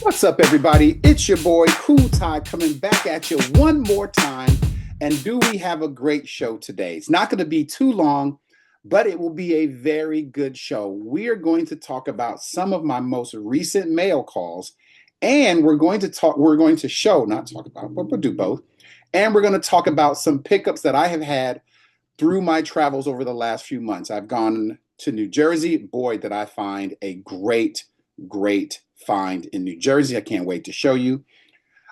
What's up, everybody? It's your boy Cool Tide coming back at you one more time. And do we have a great show today? It's not going to be too long, but it will be a very good show. We are going to talk about some of my most recent mail calls, and we're going to show, not talk about, but we'll do both. And we're going to talk about some pickups that I have had through my travels over the last few months. I've gone to New Jersey. Boy, did I find a great find in New Jersey. I can't wait to show you.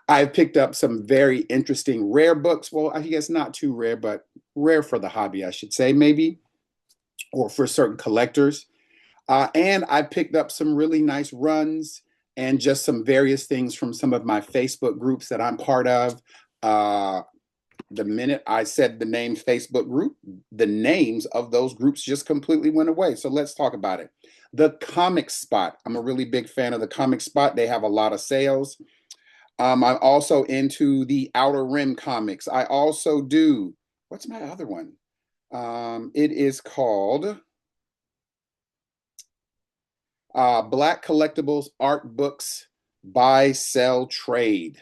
I've picked up some very interesting rare books. Well, I guess not too rare, but rare for the hobby, I should say, maybe, or for certain collectors. And I picked up some really nice runs and just some various things from some of my Facebook groups that I'm part of. The minute I said the name Facebook group, the names of those groups just completely went away. So let's talk about it. The Comic Spot. I'm a really big fan of the Comic Spot. They have a lot of sales. I'm also into the Outer Rim comics. I also do, what's my other one? It is called Black Collectibles Art Books Buy, Sell, Trade.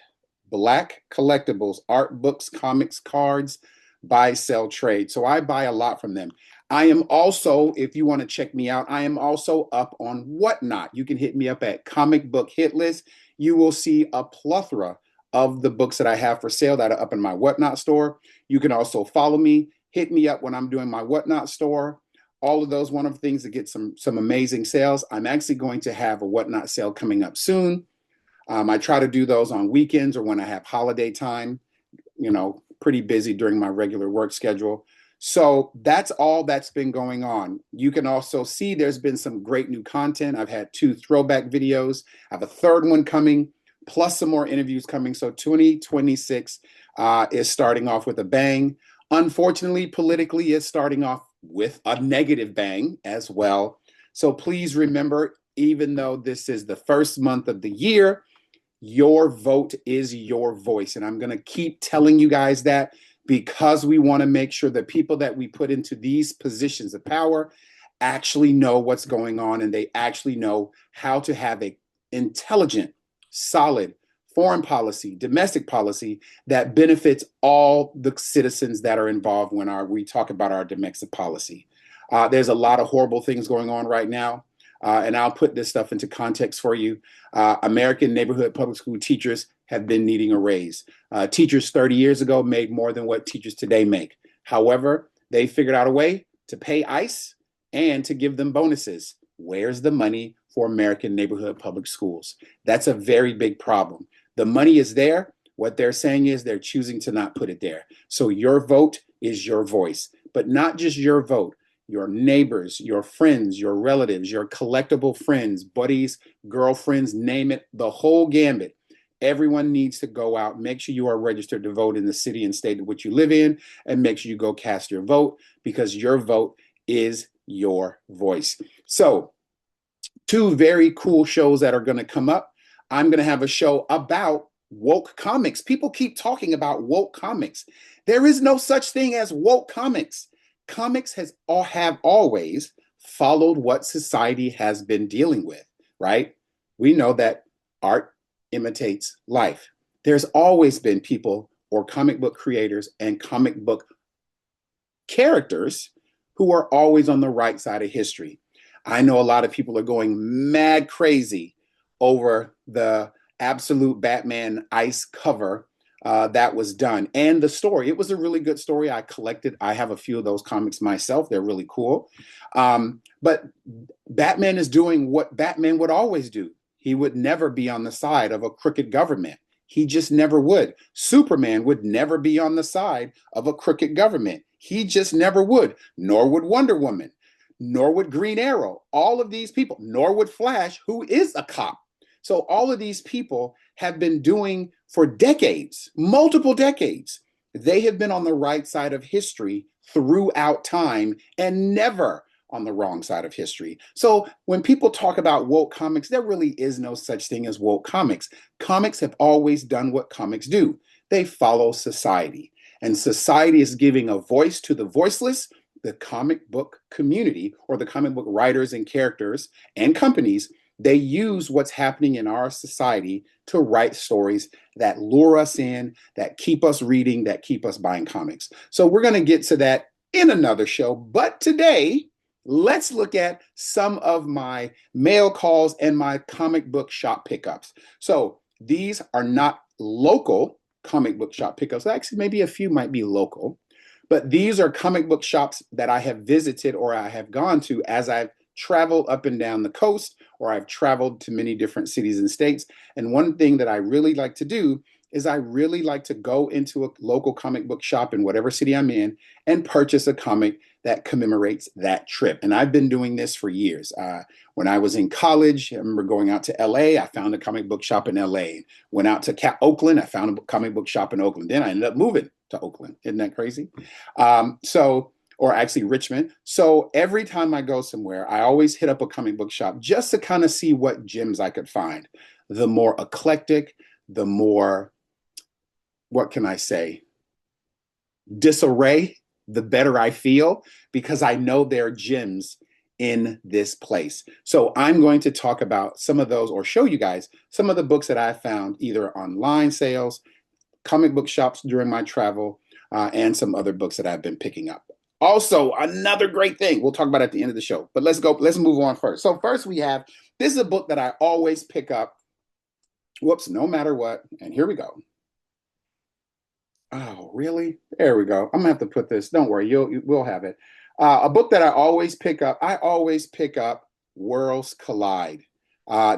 Black Collectibles Art Books, Comics, Cards, Buy, Sell, Trade. So I buy a lot from them. I am also, if you want to check me out, I am also up on Whatnot. You can hit me up at Comic Book Hit List. You will see a plethora of the books that I have for sale that are up in my Whatnot store. You can also follow me, hit me up when I'm doing my Whatnot store. All of those wonderful things to get some amazing sales. I'm actually going to have a Whatnot sale coming up soon. I try to do those on weekends or when I have holiday time, pretty busy during my regular work schedule. So that's all that's been going on. You can also see there's been some great new content. I've had 2 throwback videos. I have a third one coming, plus some more interviews coming. So 2026 is starting off with a bang. Unfortunately, politically, it's starting off with a negative bang as well. So please remember, even though this is the first month of the year, your vote is your voice. And I'm going to keep telling you guys that because we want to make sure that people that we put into these positions of power actually know what's going on and they actually know how to have a intelligent, solid foreign policy, domestic policy that benefits all the citizens that are involved when we talk about our domestic policy. There's a lot of horrible things going on right now. And I'll put this stuff into context for you. American neighborhood public school teachers have been needing a raise. Teachers 30 years ago made more than what teachers today make. However, they figured out a way to pay ICE and to give them bonuses. Where's the money for American neighborhood public schools? That's a very big problem. The money is there. What they're saying is they're choosing to not put it there. So your vote is your voice, but not just your vote. Your neighbors, your friends, your relatives, your collectible friends, buddies, girlfriends, name it, the whole gambit. Everyone needs to go out. Make sure you are registered to vote in the city and state in which you live in, and make sure you go cast your vote because your vote is your voice. So, 2 very cool shows that are going to come up. I'm going to have a show about woke comics. People keep talking about woke comics. There is no such thing as woke comics. Comics have always followed what society has been dealing with, right? We know that art imitates life. There's always been people or comic book creators and comic book characters who are always on the right side of history. I know a lot of people are going mad crazy over the absolute Batman Ice cover that was done. And the story, it was a really good story. I have a few of those comics myself. They're really cool. But Batman is doing what Batman would always do. He would never be on the side of a crooked government. He just never would. Superman would never be on the side of a crooked government. He just never would. Nor would Wonder Woman. Nor would Green Arrow. All of these people. Nor would Flash, who is a cop. So all of these people have been doing for decades, multiple decades. They have been on the right side of history throughout time and never on the wrong side of history. So when people talk about woke comics, there really is no such thing as woke comics. Comics have always done what comics do. They follow society. And society is giving a voice to the voiceless. The comic book community or the comic book writers and characters and companies They use what's happening in our society to write stories that lure us in, that keep us reading, that keep us buying comics. So we're going to get to that in another show. But today, let's look at some of my mail calls and my comic book shop pickups. So these are not local comic book shop pickups. Actually, maybe a few might be local, but these are comic book shops that I have visited or I have gone to as I've traveled up and down the coast, or I've traveled to many different cities and states. And one thing that I really like to do is I really like to go into a local comic book shop in whatever city I'm in and purchase a comic that commemorates that trip. And I've been doing this for years. When I was in college, I remember going out to LA, I found a comic book shop in LA. Went out to Oakland, I found a comic book shop in Oakland. Then I ended up moving to Oakland. Isn't that crazy? Or actually Richmond. So every time I go somewhere, I always hit up a comic book shop just to kind of see what gems I could find. The more eclectic, the more, what can I say, disarray, the better I feel, because I know there are gems in this place. So I'm going to talk about some of those, or show you guys some of the books that I found either online sales, comic book shops during my travel, and some other books that I've been picking up. Also, another great thing we'll talk about at the end of the show, but let's move on first. So first we have, this is a book that I always pick up, whoops, no matter what, and here we go. Oh, really? There we go. I'm gonna have to put this, don't worry, we'll have it. A book that I always pick up, Worlds Collide.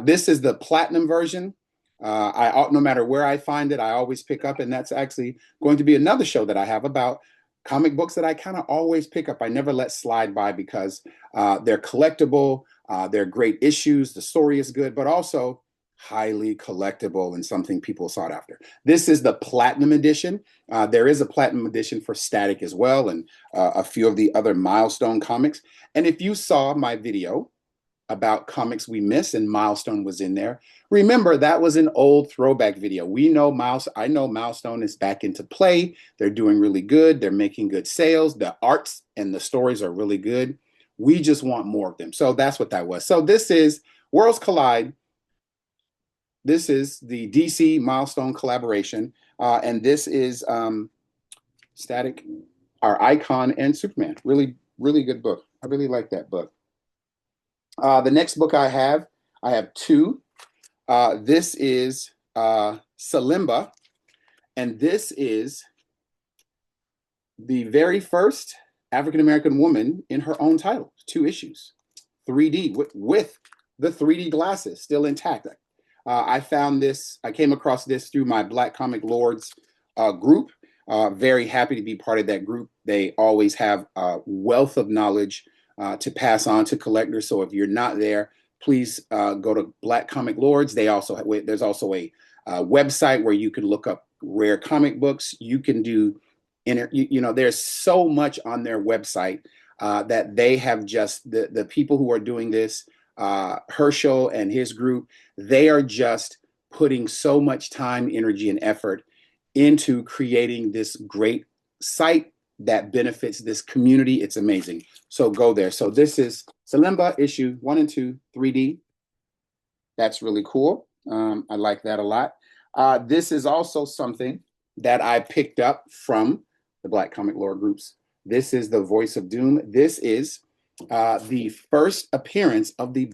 This is the platinum version. No matter where I find it, I always pick up, and that's actually going to be another show that I have about comic books that I kind of always pick up. I never let slide by because they're collectible, they're great issues, the story is good, but also highly collectible and something people sought after. This is the platinum edition. There is a platinum edition for Static as well, and a few of the other Milestone comics. And if you saw my video about comics we miss and Milestone was in there, remember that was an old throwback video. I know Milestone is back into play. They're doing really good. They're making good sales. The arts and the stories are really good. We just want more of them. So that's what that was. So this is Worlds Collide. This is the DC Milestone collaboration. And this is Static, our Icon, and Superman. Really, really good book. I really like that book. The next book I have two. This is Salimba, and this is the very first African-American woman in her own title, 2 issues, 3D, with the 3D glasses still intact. I came across this through my Black Comic Lords group. Very happy to be part of that group. They always have a wealth of knowledge to pass on to collectors. So if you're not there, please go to Black Comic Lords. There's also a website where you can look up rare comic books. You can do, there's so much on their website that they have just, the people who are doing this, Herschel and his group, they are just putting so much time, energy, and effort into creating this great site that benefits this community. It's amazing. So go there. So this is Salimba issue 1 and 2, 3D. That's really cool. I like that a lot. This is also something that I picked up from the Black Comic Lore groups. This is the Voice of Doom. This is the first appearance of the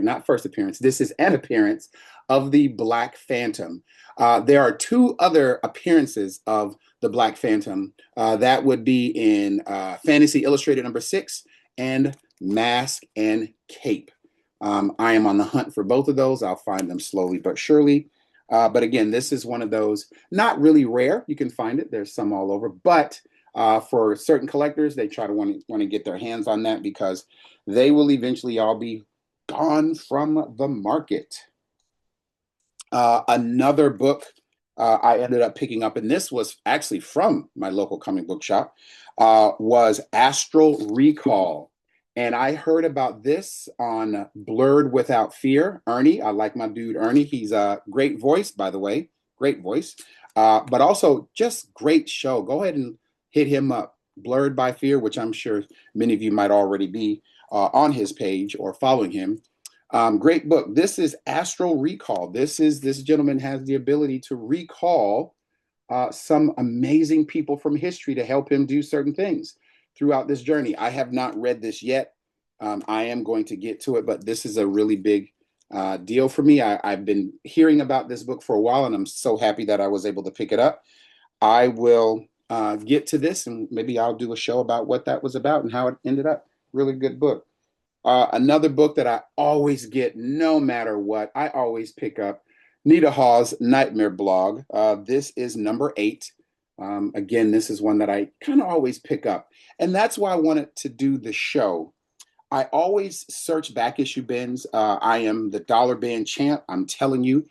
not first appearance. This is an appearance of the Black Phantom. There are 2 other appearances of the Black Phantom. That would be in Fantasy Illustrated #6 and Mask and Cape. I am on the hunt for both of those. I'll find them slowly but surely. But again, this is one of those, not really rare. You can find it. There's some all over. But for certain collectors, they try to want to get their hands on that because they will eventually all be gone from the market. Another book I ended up picking up, and this was actually from my local comic book shop, was Astral Recall. And I heard about this on Blurred Without Fear. Ernie, I like my dude Ernie. He's a great voice, by the way. Great voice. But also just great show. Go ahead and hit him up. Blurred by Fear, which I'm sure many of you might already be on his page or following him. Great book. This is Astral Recall. This gentleman has the ability to recall some amazing people from history to help him do certain things throughout this journey. I have not read this yet. I am going to get to it, but this is a really big deal for me. I've been hearing about this book for a while, and I'm so happy that I was able to pick it up. I will get to this, and maybe I'll do a show about what that was about and how it ended up. Really good book. Another book that I always get, no matter what, I always pick up Nita Hawes' Nightmare Blog. This is number 8. Again, this is one that I kind of always pick up. And that's why I wanted to do the show. I always search back issue bins. I am the dollar bin champ. I'm telling you,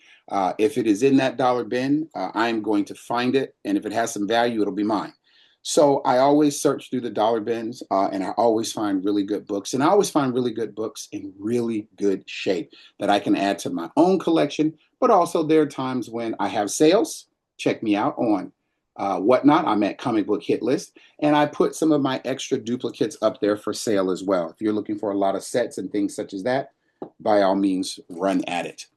if it is in that dollar bin, I'm going to find it. And if it has some value, it'll be mine. So I always search through the dollar bins, and I always find really good books. And I always find really good books in really good shape that I can add to my own collection. But also there are times when I have sales. Check me out on Whatnot. I'm at Comic Book Hit List. And I put some of my extra duplicates up there for sale as well. If you're looking for a lot of sets and things such as that, by all means, run at it.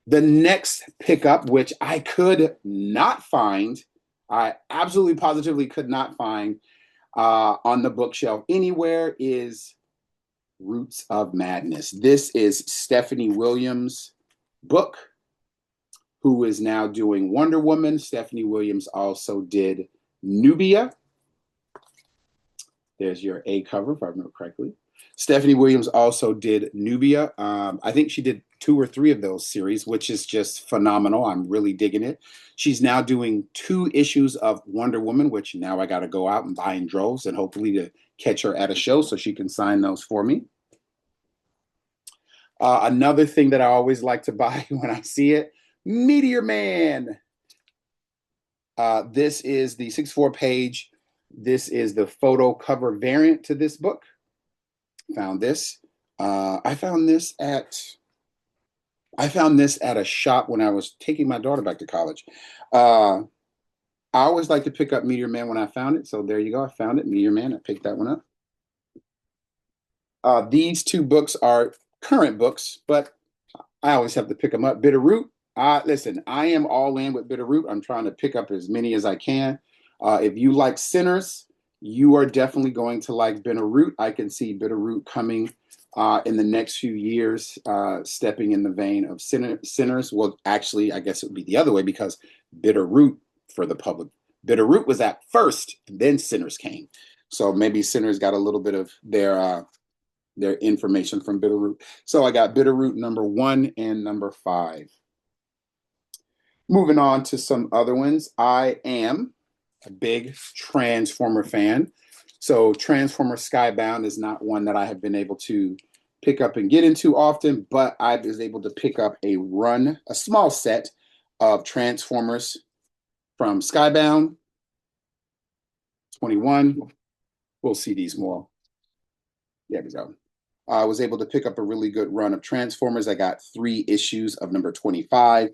The next pickup, which I could not find, I absolutely positively could not find on the bookshelf anywhere, is Roots of Madness. This is Stephanie Williams' book, who is now doing Wonder Woman. Stephanie Williams also did Nubia. There's your A cover, if I remember correctly. Stephanie Williams also did Nubia. I think she did 2 or 3 of those series, which is just phenomenal. I'm really digging it. She's now doing 2 issues of Wonder Woman, which now I got to go out and buy in droves and hopefully to catch her at a show so she can sign those for me. Another thing that I always like to buy when I see it, Meteor Man. This is the 6.4 page. This is the photo cover variant to this book. Found this. I found this at a shop when I was taking my daughter back to college. I always like to pick up Meteor Man when I found it. So there you go. I found it. Meteor Man. I picked that one up. These 2 books are current books, but I always have to pick them up. Bitterroot. Listen, I am all in with Bitterroot. I'm trying to pick up as many as I can. If you like Sinners, you are definitely going to like Bitterroot. I can see Bitterroot coming in the next few years, stepping in the vein of Sinners. Well, actually, I guess it would be the other way because Bitterroot for the public. Bitterroot was at first, and then Sinners came. So maybe Sinners got a little bit of their information from Bitterroot. So I got Bitterroot number 1 and number 5. Moving on to some other ones. I am a big Transformer fan. So Transformer Skybound is not one that I have been able to pick up and get into often, but I was able to pick up a small set of Transformers from Skybound 21. We'll see these more. There we go. I was able to pick up a really good run of Transformers. I got 3 issues of number 25.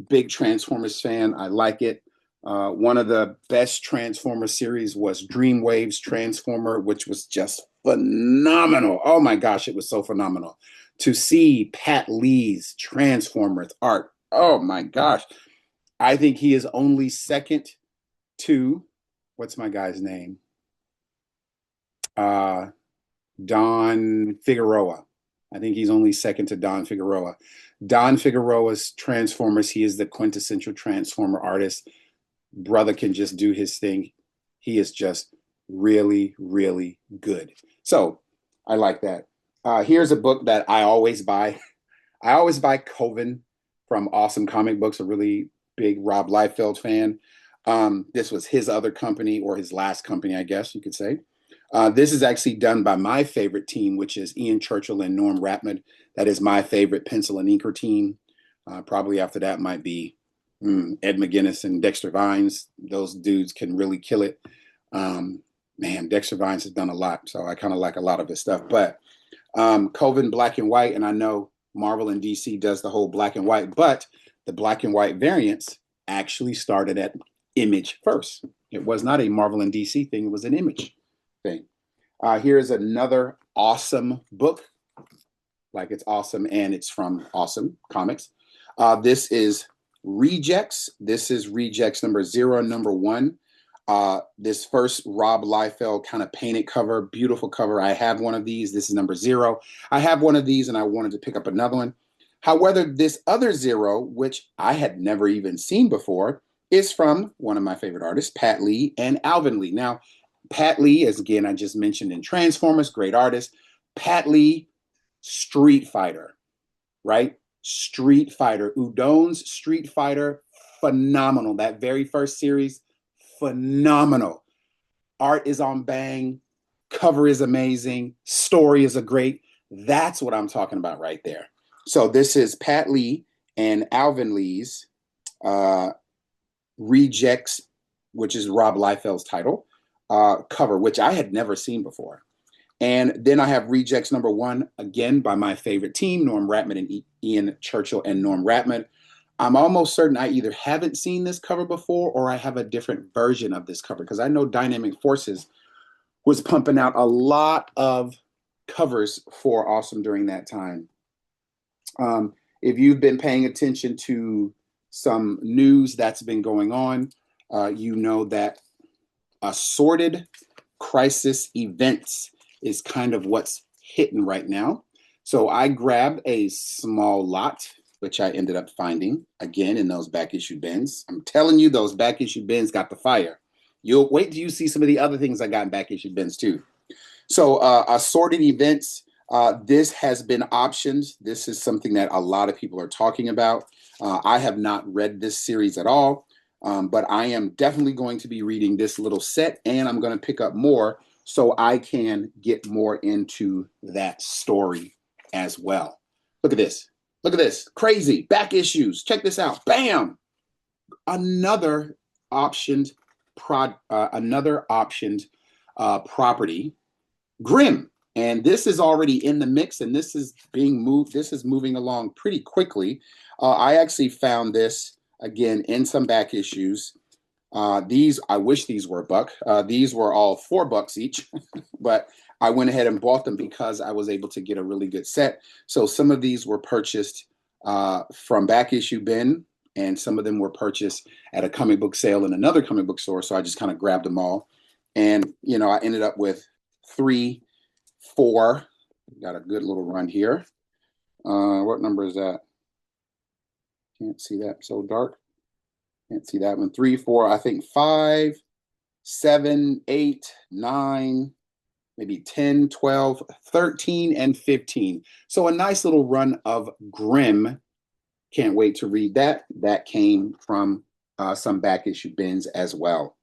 Big Transformers fan. I like it. One of the best Transformer series was Dreamwave's Transformer, which was just phenomenal. Oh my gosh, it was so phenomenal. To see Pat Lee's Transformers art, oh my gosh. I think he is only second to, what's my guy's name? Don Figueroa. I think he's only second to Don Figueroa. Don Figueroa's Transformers, he is the quintessential Transformer artist. Brother can just do his thing. He is just really, really good. So I like that. Here's a book that I always buy. I always buy Coven from Awesome Comic Books, a really big Rob Liefeld fan. This was his other company, or his last company, I guess you could say. This is actually done by my favorite team, which is Ian Churchill and Norm Rapmund. That is my favorite pencil and inker team. Probably after that might be Ed McGuinness and Dexter Vines. Those dudes can really kill it. Man, Dexter Vines has done a lot, so I kind of like a lot of his stuff. But Coven black and white, and I know Marvel and DC does the whole black and white, but the black and white variants actually started at Image first. It was not a Marvel and DC thing. It was an Image thing. Here's another awesome book. like it's awesome, and it's from Awesome Comics. This is Rejects. This is Rejects number 0 and number 1. This first Rob Liefeld kind of painted cover, beautiful cover. I have one of these. This is number 0. I have one of these, and I wanted to pick up another one. However, this other 0, which I had never even seen before, is from one of my favorite artists, Pat Lee and Alvin Lee. Now, Pat Lee, as again I just mentioned in Transformers, great artist. Pat Lee, Street Fighter, right? Street Fighter. Udon's Street Fighter, phenomenal. That very first series, phenomenal. Art is on bang. Cover is amazing. Story is a great. That's what I'm talking about right there. So this is Pat Lee and Alvin Lee's Rejects, which is Rob Liefeld's title, cover, which I had never seen before. And then I have Rejects number 1, again, by my favorite team, Norm Ratman and Ian Churchill and Norm Ratman. I'm almost certain I either haven't seen this cover before or I have a different version of this cover, because I know Dynamic Forces was pumping out a lot of covers for Awesome during that time. If you've been paying attention to some news that's been going on, you know that Assorted crisis events is kind of what's hitting right now. So I grabbed a small lot, which I ended up finding again in those back issue bins. I'm telling you, those back issue bins got the fire. You'll wait till you see some of the other things I got in back issue bins too. So Assorted events, this has been optioned. This is something that a lot of people are talking about. I have not read this series at all, but I am definitely going to be reading this little set, and I'm going to pick up more so I can get more into that story as well. Look at this. Look at this. Crazy. Back issues. Check this out. Bam! Another optioned property, Grimm. And this is already in the mix, and this is being moved. This is moving along pretty quickly. I actually found this again in some back issues. These, I wish these were a buck. These were all $4 each, but I went ahead and bought them because I was able to get a really good set. So some of these were purchased from back issue bin, and some of them were purchased at a comic book sale in another comic book store. So I just kind of grabbed them all. And, you know, I ended up with 3, 4. Got a good little run here. What number is that? Can't see that, so dark. Can't see that one. 3, 4, I think 5, 7, 8, 9, maybe 10, 12, 13, and 15. So a nice little run of Grimm. Can't wait to read that. That came from some back issue bins as well.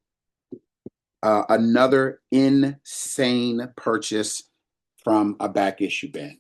Another insane purchase from a back issue bin.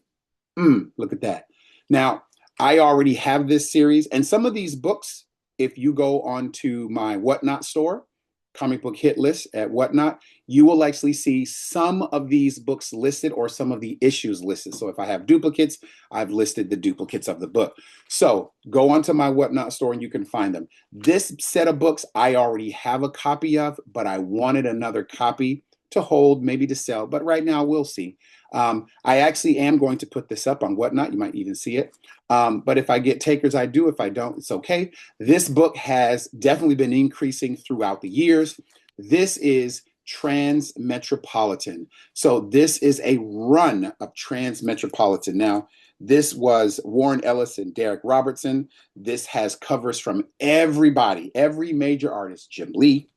Look at that. Now, I already have this series, and some of these books, if you go onto my Whatnot store, comic book hit list at Whatnot, you will actually see some of these books listed or some of the issues listed. So if I have duplicates, I've listed the duplicates of the book. So go onto my Whatnot store and you can find them. This set of books I already have a copy of, but I wanted another copy to hold, maybe to sell. But right now, we'll see. I actually am going to put this up on Whatnot. You might even see it. But if I get takers, I do. If I don't, it's okay. This book has definitely been increasing throughout the years. This is Transmetropolitan. So this is a run of Transmetropolitan. Now, this was Warren Ellis and Derek Robertson. This has covers from everybody, every major artist: Jim Lee,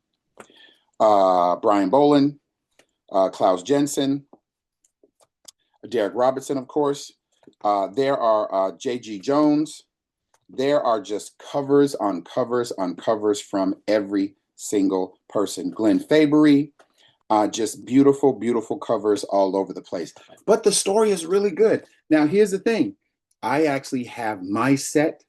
Brian Boland, Klaus Jensen, Derek Robertson, of course. There are J.G. Jones. There are just covers on covers on covers from every single person. Glenn Fabry, just beautiful, beautiful covers all over the place. But the story is really good. Now, here's the thing. I actually have my set.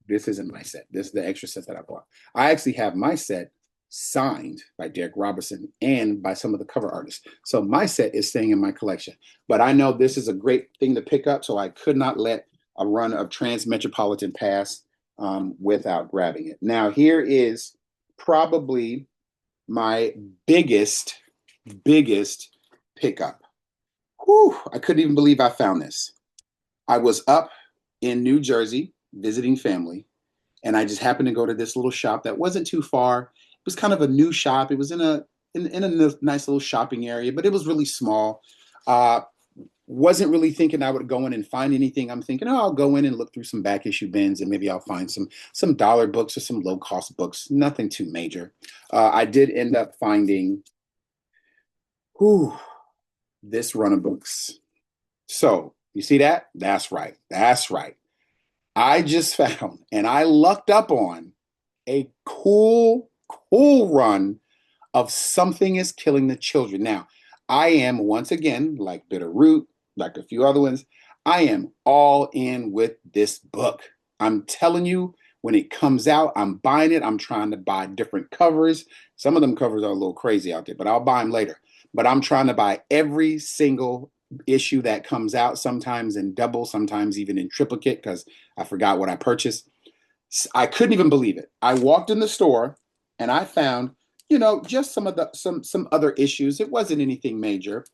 This isn't my set. This is the extra set that I bought. I actually have my set signed by Derek Robertson and by some of the cover artists. So my set is staying in my collection. But I know this is a great thing to pick up, so I could not let a run of Transmetropolitan pass without grabbing it. Now, here is probably my biggest pickup. Whew, I couldn't even believe I found this. I was up in New Jersey visiting family, and I just happened to go to this little shop that wasn't too far. It was kind of a new shop. It was in a nice little shopping area, but it was really small. Uh, wasn't really thinking I would go in and find anything. I'm thinking, oh, I'll go in and look through some back issue bins and maybe I'll find some dollar books or some low cost books. Nothing too major. I did end up finding whew, this run of books. So you see that? That's right. That's right. I just found and I lucked up on a cool run of Something is Killing the Children. Now, I am once again, like Bitterroot, like a few other ones, I am all in with this book. I'm telling you, when it comes out, I'm buying it. I'm trying to buy different covers. Some of them covers are a little crazy out there, but I'll buy them later. But I'm trying to buy every single issue that comes out, sometimes in double, sometimes even in triplicate, because I forgot what I purchased. I couldn't even believe it. I walked in the store and I found, just some other issues. It wasn't anything major.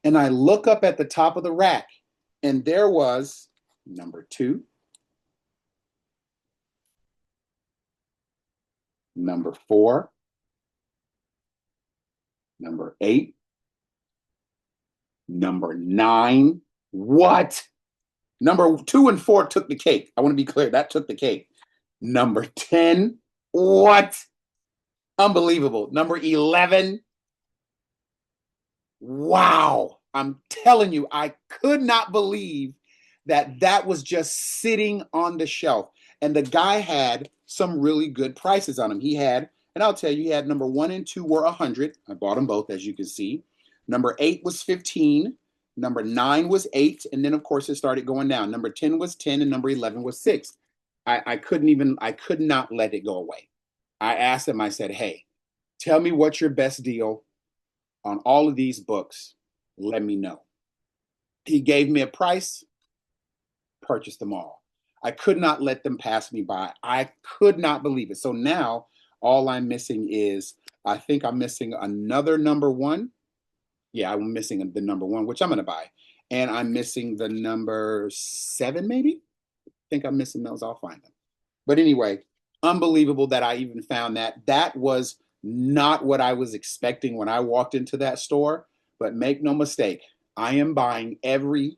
And I look up at the top of the rack and there was number 2, number 4, number 8, number 9. What? Number 2 and 4 took the cake. I want to be clear. That took the cake. Number 10. What? Unbelievable. Number 11. Wow. I'm telling you, I could not believe that that was just sitting on the shelf. And the guy had some really good prices on him. He had, and I'll tell you, he had number 1 and 2 were 100. I bought them both, as you can see. Number 8 was 15. Number 9 was 8. And then, of course, it started going down. Number 10 was 10 and number 11 was 6. I could not let it go away. I asked him, I said, hey, tell me what's your best deal on all of these books. Let me know. He gave me a price, purchased them all. I could not let them pass me by. I could not believe it. So now all I'm missing is, I think I'm missing another number 1. Yeah, I'm missing the number 1, which I'm going to buy. And I'm missing the number 7, maybe. I think I'm missing those. I'll find them. But anyway, unbelievable that I even found that. That was not what I was expecting when I walked into that store. But make no mistake, I am buying every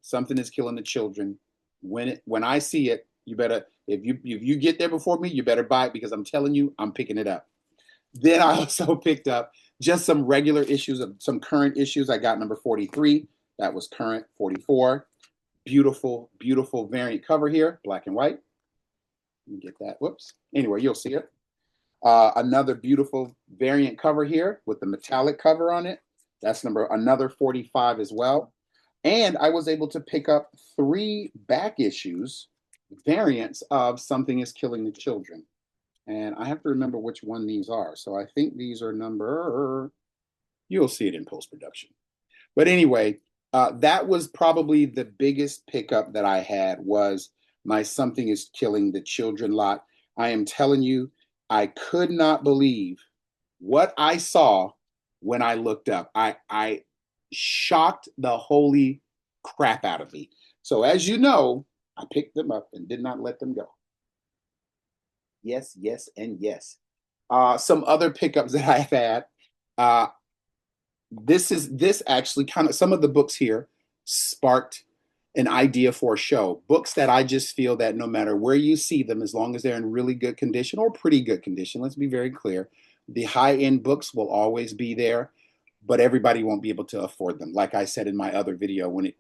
Something is Killing the Children. When I see it, you better, if you get there before me, you better buy it, because I'm telling you, I'm picking it up. Then I also picked up just some regular issues of some current issues. I got number 43. That was current. 44. Beautiful, beautiful variant cover here, black and white. Let me get that. Whoops. Anyway, you'll see it. Another beautiful variant cover here with the metallic cover on it. That's another 45 as well. And I was able to pick up 3 back issues, variants of Something is Killing the Children. And I have to remember which one these are. So I think these are you'll see it in post-production. But anyway, that was probably the biggest pickup that I had, was my Something is Killing the Children lot. I am telling you, I could not believe what I saw when I looked up. I shocked the holy crap out of me. So as you know, I picked them up and did not let them go. Yes, yes, and yes. Some other pickups that I've had. Uh, this actually kind of, some of the books here sparked an idea for a show. Books that I just feel that no matter where you see them, as long as they're in really good condition or pretty good condition, let's be very clear, the high-end books will always be there, but everybody won't be able to afford them. Like I said in my other video, when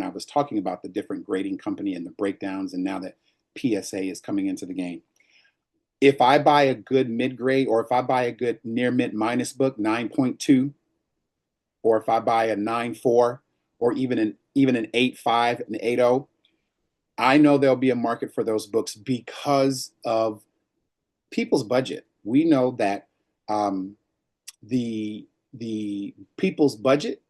I was talking about the different grading company and the breakdowns, and now that PSA is coming into the game. If I buy a good mid-grade, or if I buy a good near mint minus book, 9.2, or if I buy a 9.4, or even an 8.5, an 8.0, I know there'll be a market for those books because of people's budget. We know that the people's budget,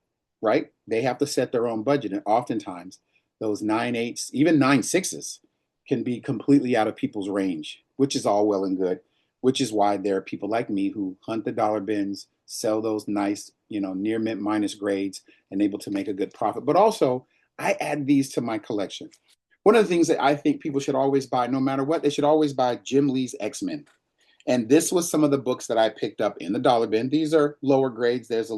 right? They have to set their own budget, and oftentimes those 9.8s, even 9.6s, can be completely out of people's range, which is all well and good. Which is why there are people like me who hunt the dollar bins, sell those nice, near mint minus grades, and able to make a good profit. But also, I add these to my collection. One of the things that I think people should always buy, no matter what, they should always buy Jim Lee's X-Men. And this was some of the books that I picked up in the dollar bin. These are lower grades. There's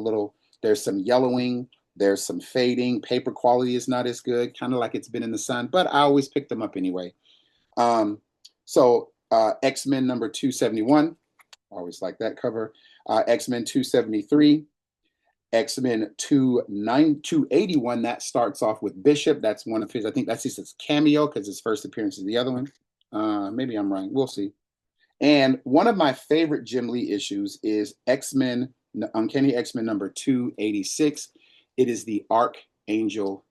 some yellowing, there's some fading. Paper quality is not as good, kind of like it's been in the sun, but I always pick them up anyway. X-Men number 271, always like that cover. X-Men 273, X-Men 281, that starts off with Bishop. That's one of his, I think that's his cameo because his first appearance is the other one. Maybe I'm wrong. We'll see. And one of my favorite Jim Lee issues is X-Men, Uncanny X-Men number 286. It is the Archangel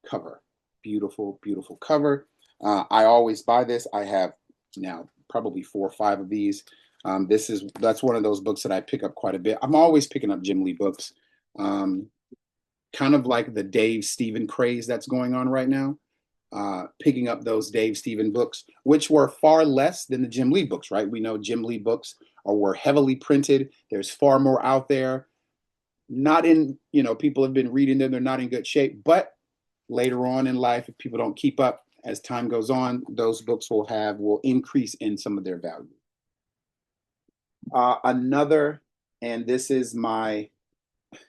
cover. Beautiful, beautiful cover. I always buy this. I have now probably 4 or 5 of these. That's one of those books that I pick up quite a bit. I'm always picking up Jim Lee books. Kind of like the Dave Stephen craze that's going on right now. Picking up those Dave Stephen books, which were far less than the Jim Lee books, right? We know Jim Lee books were heavily printed. There's far more out there. Not in, people have been reading them. They're not in good shape. But later on in life, if people don't keep up, as time goes on, those books will increase in some of their value. And this is my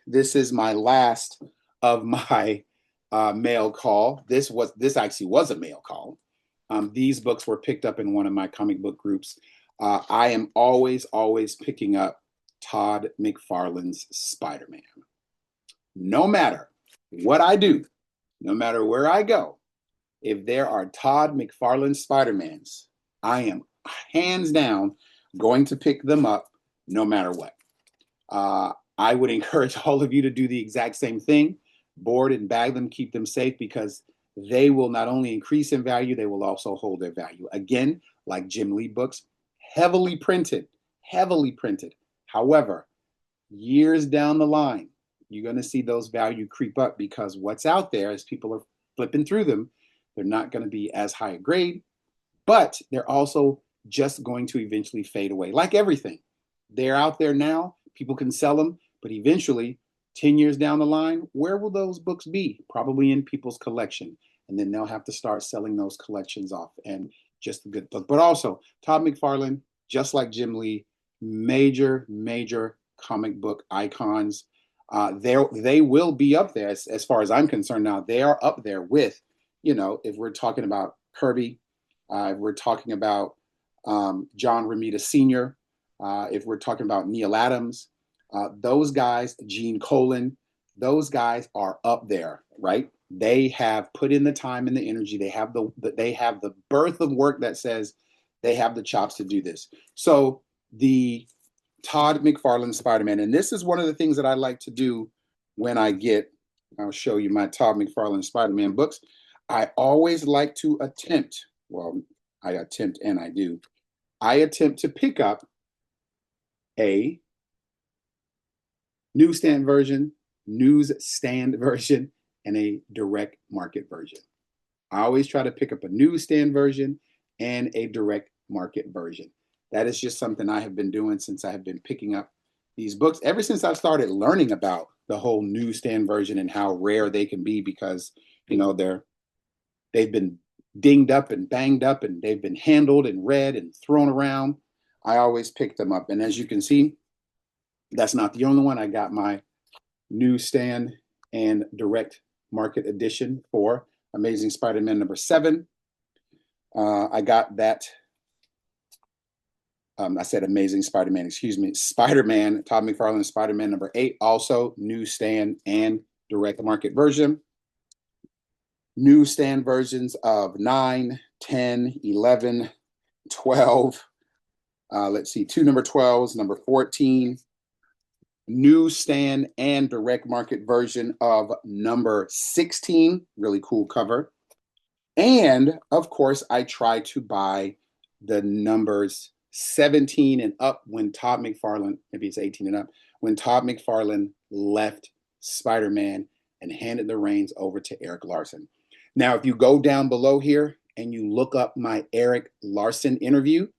last of my mail call. This actually was a mail call. These books were picked up in one of my comic book groups. I am always picking up Todd McFarlane's Spider-Man. No matter what I do, no matter where I go, if there are Todd McFarlane Spider-Mans, I am hands down going to pick them up no matter what. I would encourage all of you to do the exact same thing. Board and bag them, keep them safe, because they will not only increase in value, they will also hold their value. Again, like Jim Lee books, heavily printed. However, years down the line, you're going to see those value creep up, because what's out there, as people are flipping through them, they're not going to be as high a grade, but they're also just going to eventually fade away. Like everything, they're out there now. People can sell them, but eventually, 10 years down the line, where will those books be? Probably in people's collection. And then they'll have to start selling those collections off. And just a good book. But also, Todd McFarlane, just like Jim Lee, major comic book icons. They will be up there as far as I'm concerned now. They are up there with, if we're talking about Kirby, if we're talking about John Romita Sr., if we're talking about Neil Adams, those guys, Gene Colan, those guys are up there, right? They have put in the time and the energy. They have the birth of work that says they have the chops to do this. So the Todd McFarlane Spider-Man, and this is one of the things that I like to do when I'll show you my Todd McFarlane Spider-Man books. I always like to attempt to pick up a newsstand version, and a direct market version. I always try to pick up a newsstand version and a direct market version. That is just something I have been doing since I have been picking up these books, ever since I started learning about the whole newsstand version and how rare they can be, because they've been dinged up and banged up, and they've been handled and read and thrown around. I always pick them up. And as you can see, that's not the only one. I got my newsstand and direct market edition for Amazing Spider-Man number 7. I got that. I said Amazing Spider-Man, excuse me. Spider-Man, Todd McFarlane Spider-Man number 8, also newsstand and direct market version. Newsstand versions of 9, 10, 11, 12. Let's see, 2 number 12s, number 14. Newsstand and direct market version of number 16. Really cool cover. And of course, I try to buy the numbers 17 and up when Todd McFarlane, maybe it's 18 and up, when Todd McFarlane left Spider-Man and handed the reins over to Eric Larson. Now, if you go down below here and you look up my Eric Larson interview,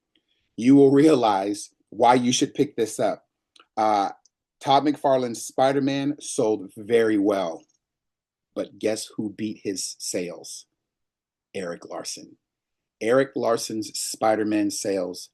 you will realize why you should pick this up. Todd McFarlane's Spider-Man sold very well. But guess who beat his sales? Eric Larson. Eric Larson's Spider-Man sales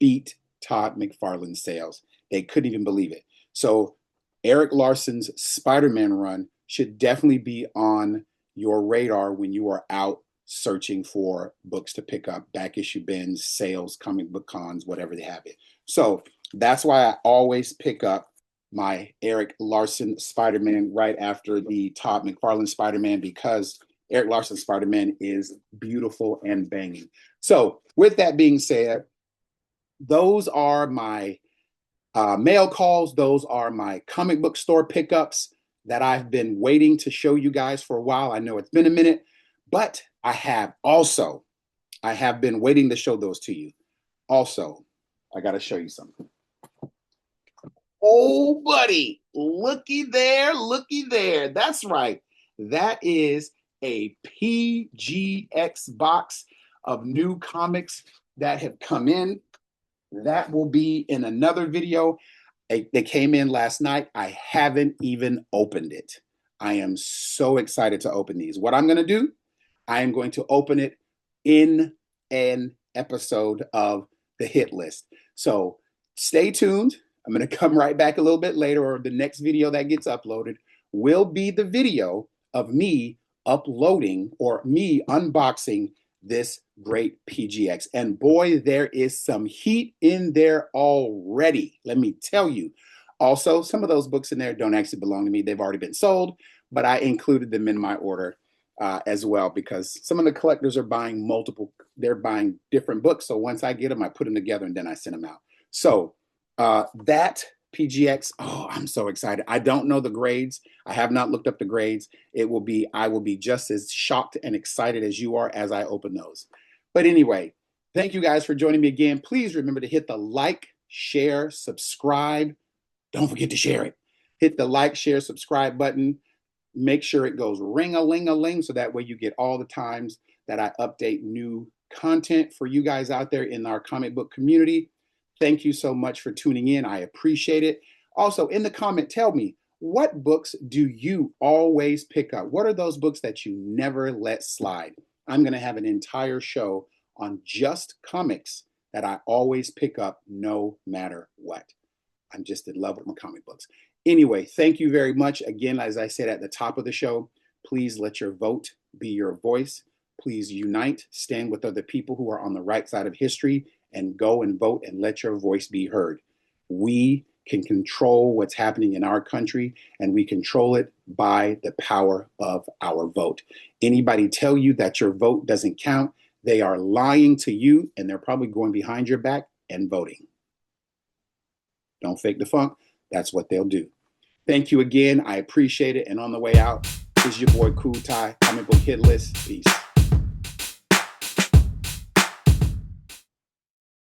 beat Todd McFarlane's sales. They couldn't even believe it. So Eric Larson's Spider-Man run should definitely be on your radar when you are out searching for books to pick up, back issue bins, sales, comic book cons, whatever they have it. So that's why I always pick up my Eric Larson Spider-Man right after the Todd McFarlane Spider-Man, because Eric Larson Spider-Man is beautiful and banging. So with that being said, those are my mail calls. Those are my comic book store pickups that I've been waiting to show you guys for a while. I know it's been a minute, but I have been waiting to show those to you. Also, I got to show you something. Oh, buddy, looky there, looky there. That's right. That is a PGX box of new comics that have come in. That will be in another video. They came in last night. I haven't even opened it. I am so excited to open these. What I'm going to do, I am going to open it in an episode of the hit list. So stay tuned. I'm going to come right back a little bit later, or the next video that gets uploaded will be the video of me uploading or me unboxing this great PGX. And boy, there is some heat in there already, let me tell you. Also, some of those books in there don't actually belong to me. They've already been sold, but I included them in my order as well, because some of the collectors are buying they're buying different books. So once I get them, I put them together and then I send them out. So that PGX, oh, I'm so excited. I don't know the grades. I have not looked up the grades. I will be just as shocked and excited as you are as I open those. But anyway, thank you guys for joining me again. Please remember to hit the like, share, subscribe. Don't forget to share it. Hit the like, share, subscribe button. Make sure it goes ring-a-ling-a-ling, so that way you get all the times that I update new content for you guys out there in our comic book community. Thank you so much for tuning in. I appreciate it. Also, in the comment, tell me, what books do you always pick up? What are those books that you never let slide? I'm going to have an entire show on just comics that I always pick up no matter what. I'm just in love with my comic books. Anyway, thank you very much. Again, as I said at the top of the show, please let your vote be your voice. Please unite, stand with other people who are on the right side of history, and go and vote and let your voice be heard. We can control what's happening in our country, and we control it by the power of our vote. Anybody tell you that your vote doesn't count, they are lying to you, and they're probably going behind your back and voting. Don't fake the funk. That's what they'll do. Thank you again. I appreciate it. And on the way out, this is your boy Cool Ty, Comic Book Hit List. Peace.